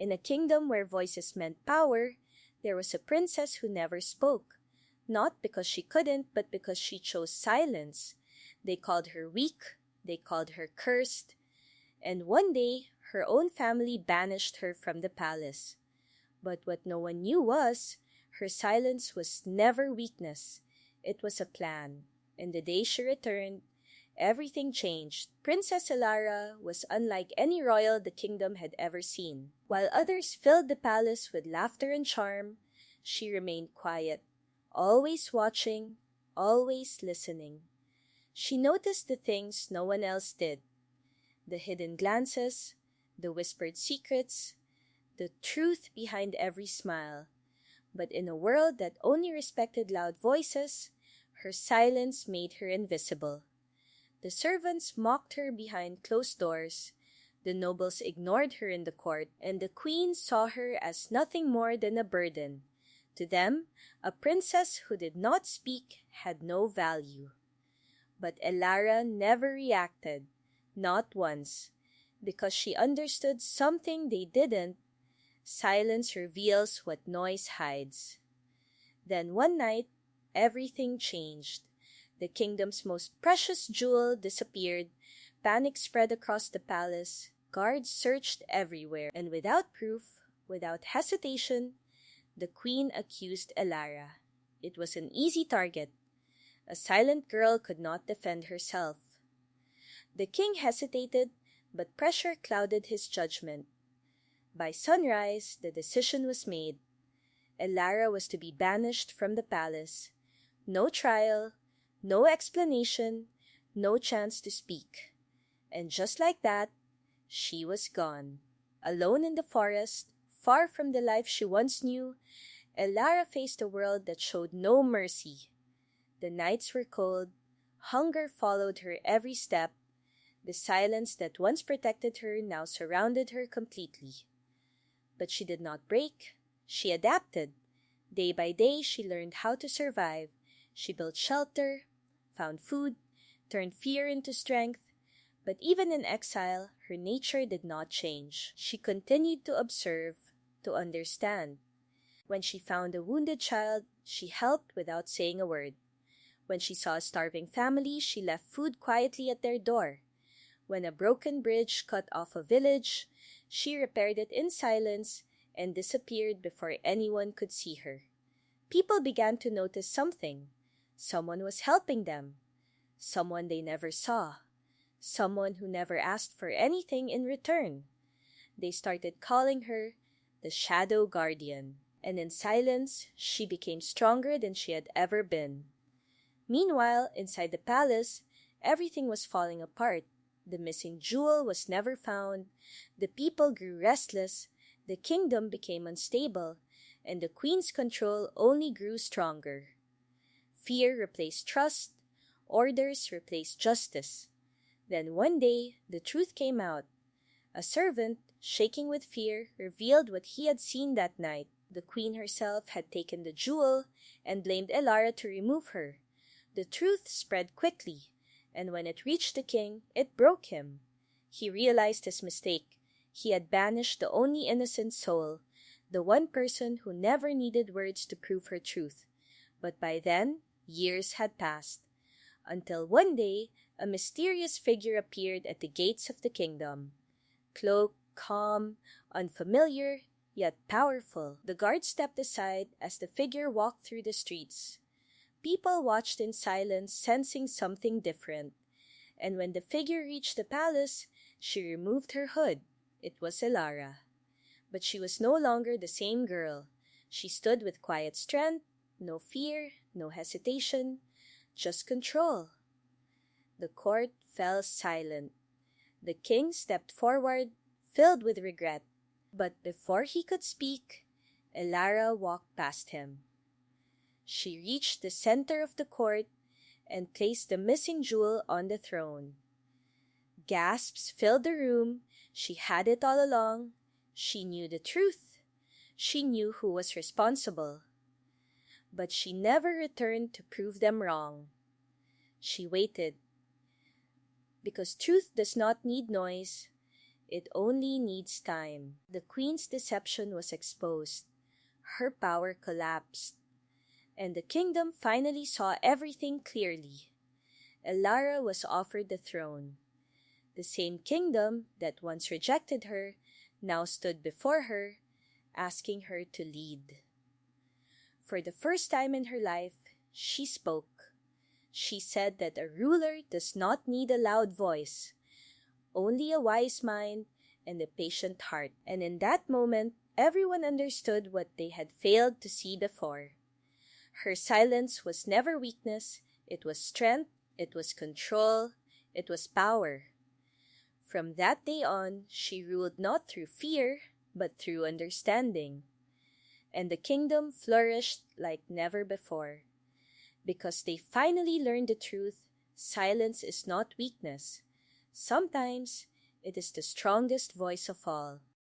In a kingdom where voices meant power, there was a princess who never spoke, not because she couldn't, but because she chose silence. They called her weak, they called her cursed, and one day her own family banished her from the palace. But what no one knew was, her silence was never weakness. It was a plan. And the day she returned, everything changed. Princess Elara was unlike any royal the kingdom had ever seen. While others filled the palace with laughter and charm, she remained quiet, always watching, always listening. She noticed the things no one else did. The hidden glances, the whispered secrets, the truth behind every smile. But in a world that only respected loud voices, her silence made her invisible. The servants mocked her behind closed doors, the nobles ignored her in the court, and the queen saw her as nothing more than a burden. To them, a princess who did not speak had no value. But Elara never reacted, not once, because she understood something they didn't. Silence reveals what noise hides. Then one night, everything changed. The kingdom's most precious jewel disappeared. Panic spread across the palace. Guards searched everywhere, and without proof, without hesitation, the queen accused Elara. It was an easy target. A silent girl could not defend herself. The king hesitated, but pressure clouded his judgment. By sunrise, the decision was made. Elara was to be banished from the palace. No trial, no explanation, no chance to speak. And just like that, she was gone. Alone in the forest, far from the life she once knew, Elara faced a world that showed no mercy. The nights were cold, hunger followed her every step. The silence that once protected her now surrounded her completely. But she did not break. She adapted. Day by day, she learned how to survive. She built shelter, found food, turned fear into strength. But even in exile, her nature did not change. She continued to observe, to understand. When she found a wounded child, she helped without saying a word. When she saw a starving family, she left food quietly at their door. When a broken bridge cut off a village, she repaired it in silence and disappeared before anyone could see her. People began to notice something. Someone was helping them. Someone they never saw. Someone who never asked for anything in return. They started calling her the Shadow Guardian, and in silence, she became stronger than she had ever been. Meanwhile, inside the palace, everything was falling apart. The missing jewel was never found. The people grew restless. The kingdom became unstable, and the queen's control only grew stronger. Fear replaced trust. Orders replaced justice. Then one day, the truth came out. A servant, shaking with fear, revealed what he had seen that night. The queen herself had taken the jewel and blamed Elara to remove her. The truth spread quickly, and when it reached the king, it broke him. He realized his mistake. He had banished the only innocent soul, the one person who never needed words to prove her truth. But by then, years had passed, until one day, a mysterious figure appeared at the gates of the kingdom. Cloaked, calm, unfamiliar, yet powerful. The guard stepped aside as the figure walked through the streets. People watched in silence, sensing something different. And when the figure reached the palace, she removed her hood. It was Elara. But she was no longer the same girl. She stood with quiet strength, no fear, no hesitation, just control. The court fell silent. The king stepped forward, filled with regret. But before he could speak, Elara walked past him. She reached the center of the court and placed the missing jewel on the throne. Gasps filled the room. She had it all along. She knew the truth. She knew who was responsible. But she never returned to prove them wrong. She waited. Because truth does not need noise. It only needs time. The queen's deception was exposed. Her power collapsed. And the kingdom finally saw everything clearly. Elara was offered the throne. The same kingdom that once rejected her now stood before her, asking her to lead. For the first time in her life, she spoke. She said that a ruler does not need a loud voice, only a wise mind and a patient heart. And in that moment, everyone understood what they had failed to see before. Her silence was never weakness, it was strength, it was control, it was power. From that day on, she ruled not through fear, but through understanding. And the kingdom flourished like never before. Because they finally learned the truth, silence is not weakness. Sometimes, it is the strongest voice of all.